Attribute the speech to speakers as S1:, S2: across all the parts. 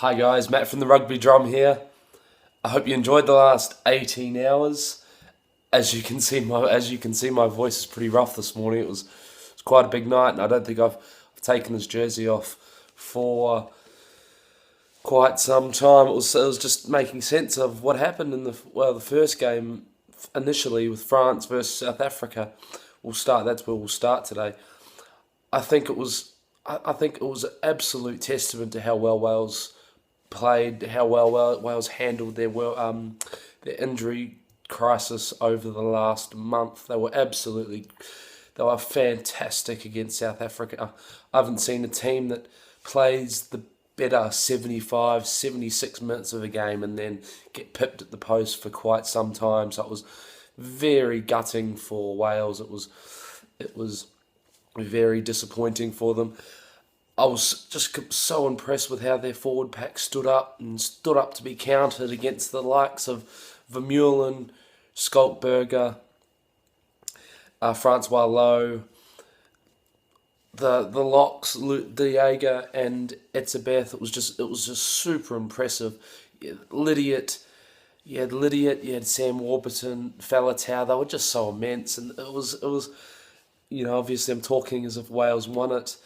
S1: Hi guys, Matt from the Rugby Drum here. I hope you enjoyed the last 18 hours. As you can see, my voice is pretty rough this morning. It was quite a big night, and I don't think I've taken this jersey off for quite some time. It was just making sense of what happened in the first game initially with France versus South Africa. That's where we'll start today. I think it was an absolute testament to how well Wales played, how well Wales handled their injury crisis over the last month. They were fantastic against South Africa. I haven't seen a team that plays the better 75, 76 minutes of a game and then get pipped at the post for quite some time. So it was very gutting for Wales. It was very disappointing for them. I was just so impressed with how their forward pack stood up to be counted against the likes of Vermeulen, Skolkberger, Francois Lowe, the locks, De Jager and Etzebeth. It was just super impressive. You had Sam Warburton, Faletau. They were just so immense, and it was. Obviously I'm talking as if Wales won it.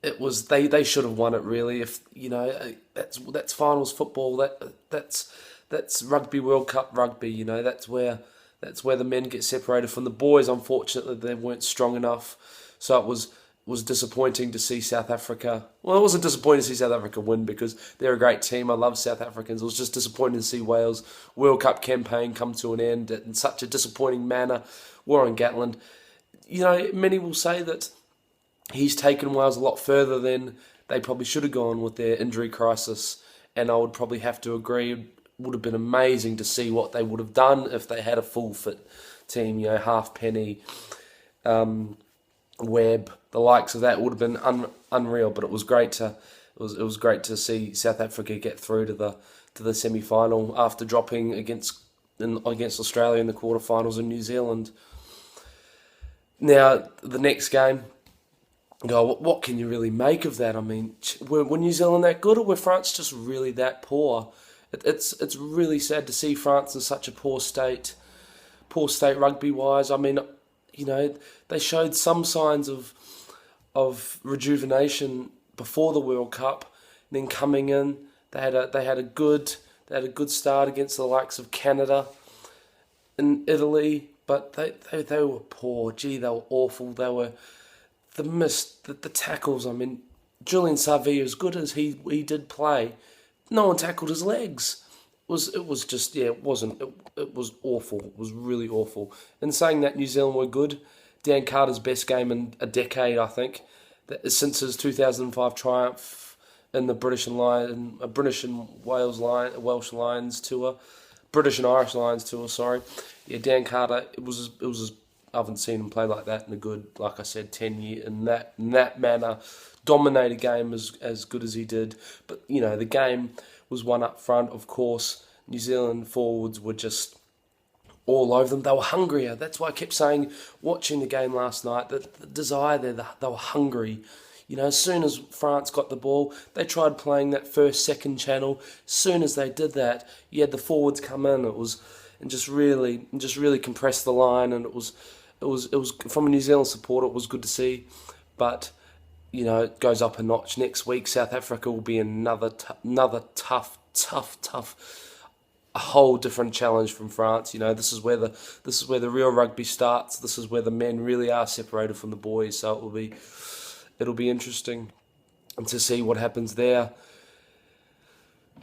S1: It was they should have won it really. If that's finals football. That's Rugby World Cup rugby. That's where the men get separated from the boys. Unfortunately, they weren't strong enough. So it was disappointing to see South Africa. Well, it wasn't disappointing to see South Africa win because they're a great team. I love South Africans. It was just disappointing to see Wales' World Cup campaign come to an end in such a disappointing manner. Warren Gatland, many will say that he's taken Wales a lot further than they probably should have gone with their injury crisis, and I would probably have to agree. It would have been amazing to see what they would have done if they had a full fit team. Halfpenny, Webb, the likes of that would have been unreal. But it was great to see South Africa get through to the semi final after dropping against Australia in the quarterfinals in New Zealand. Now the next game. What can you really make of that? I mean, were New Zealand that good, or were France just really that poor? It's really sad to see France in such a poor state rugby wise. I mean, they showed some signs of rejuvenation before the World Cup. And then coming in, they had a good start against the likes of Canada and Italy, but they were poor. They were awful. They were the tackles. I mean, Julian Savea, as good as he did play, no one tackled his legs. It was awful. It was really awful. In saying that, New Zealand were good. Dan Carter's best game in a decade, I think, since his 2005 triumph in the British and Welsh Lions tour, British and Irish Lions tour. Sorry, Dan Carter. It was. I haven't seen him play like that in a good, like I said, 10 years in that manner. Dominate a game as good as he did, but the game was one up front. Of course, New Zealand forwards were just all over them. They were hungrier. That's why I kept saying, watching the game last night, that the desire there, they were hungry. As soon as France got the ball, they tried playing that second channel. As soon as they did that, you had the forwards come in. And just really compressed the line, and it was from a New Zealand supporter. It was good to see, but it goes up a notch next week. South Africa will be another tough, a whole different challenge from France. This is where the real rugby starts. This is where the men really are separated from the boys. So it'll be interesting to see what happens there.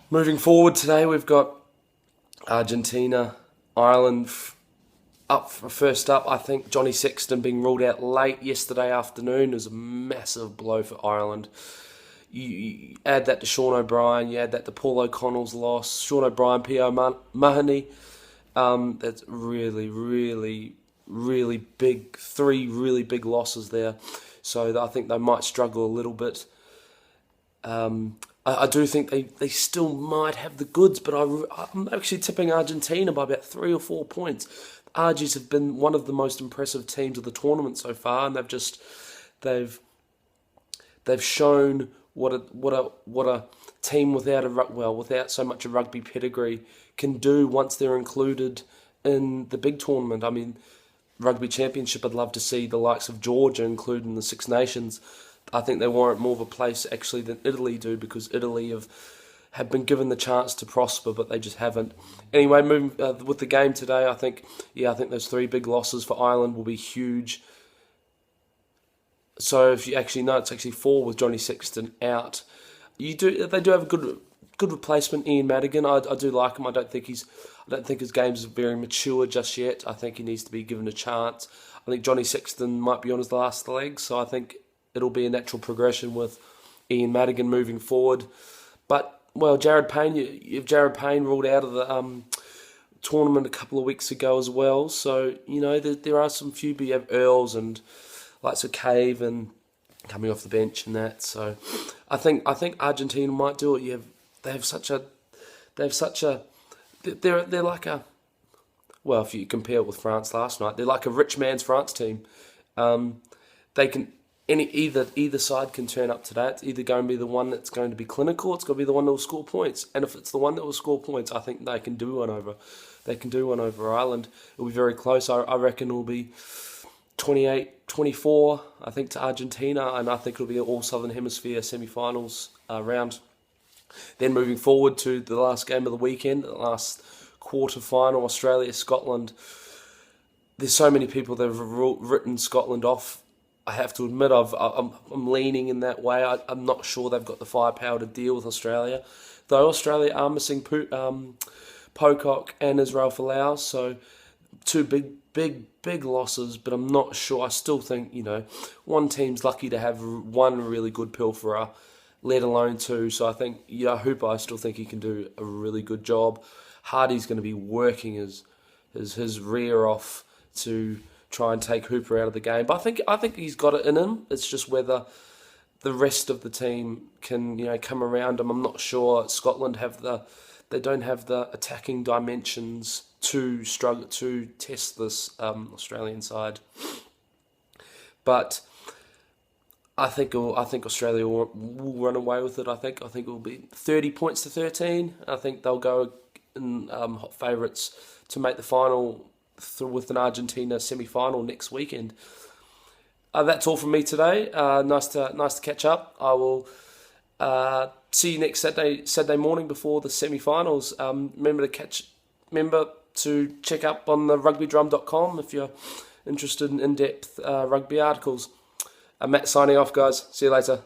S1: Moving forward today, we've got Argentina, Ireland first up. I think Johnny Sexton being ruled out late yesterday afternoon is a massive blow for Ireland. You add that to Sean O'Brien, you add that to Paul O'Connell's loss, Sean O'Brien, P.O. Mahoney. That's really, really, really big, 3 really big losses there. So I think they might struggle a little bit. I do think they still might have the goods, but I'm actually tipping Argentina by about 3 or 4 points. Argies have been one of the most impressive teams of the tournament so far, and they've shown what a team without so much a rugby pedigree can do once they're included in the big tournament. I mean, Rugby Championship, I'd love to see the likes of Georgia included in the Six Nations. I think they warrant more of a place actually than Italy do, because Italy have been given the chance to prosper, but they just haven't. Anyway, moving with the game today, I think those 3 big losses for Ireland will be huge. So if you actually know, it's actually 4 with Johnny Sexton out. They do have a good replacement, Ian Madigan. I do like him. I don't think his game's very mature just yet. I think he needs to be given a chance. I think Johnny Sexton might be on his last legs, so I think it'll be a natural progression with Ian Madigan moving forward. But, well, Jared Payne, you have Jared Payne ruled out of the tournament a couple of weeks ago as well. So, there are some few, but you have Earls and likes of Cave and coming off the bench and that. So I think Argentina might do it. They're like a, well, if you compare it with France last night, they're like a rich man's France team. They can either side can turn up today. It's either going to be the one that's going to be clinical, it's going to be the one that will score points. And if it's the one that will score points, I think they can do one over. They can do one over Ireland. It'll be very close. I reckon it'll be 28-24, I think, to Argentina, and I think it'll be an all Southern Hemisphere semi-finals round. Then moving forward to the last game of the weekend, the last quarter-final, Australia-Scotland. There's so many people that have written Scotland off. I have to admit, I'm leaning in that way. I'm not sure they've got the firepower to deal with Australia. Though Australia are missing Pocock and Israel Folau, so 2 big losses, but I'm not sure. I still think, one team's lucky to have one really good pilferer, let alone 2. So I think, Hooper, I still think he can do a really good job. Hardy's going to be working his rear off to try and take Hooper out of the game. But I think he's got it in him. It's just whether the rest of the team can, come around him. I'm not sure. Scotland they don't have the attacking dimensions to struggle to test this Australian side. But I think Australia will run away with it. I think it will be 30 points to 13. I think they'll go in hot favourites to make the final with an Argentina semi-final next weekend. That's all from me today. Nice to catch up. I will see you next Saturday morning before the semi-finals. Remember to check up on the rugbydrum.com if you're interested in in-depth rugby articles. Matt signing off, guys. See you later.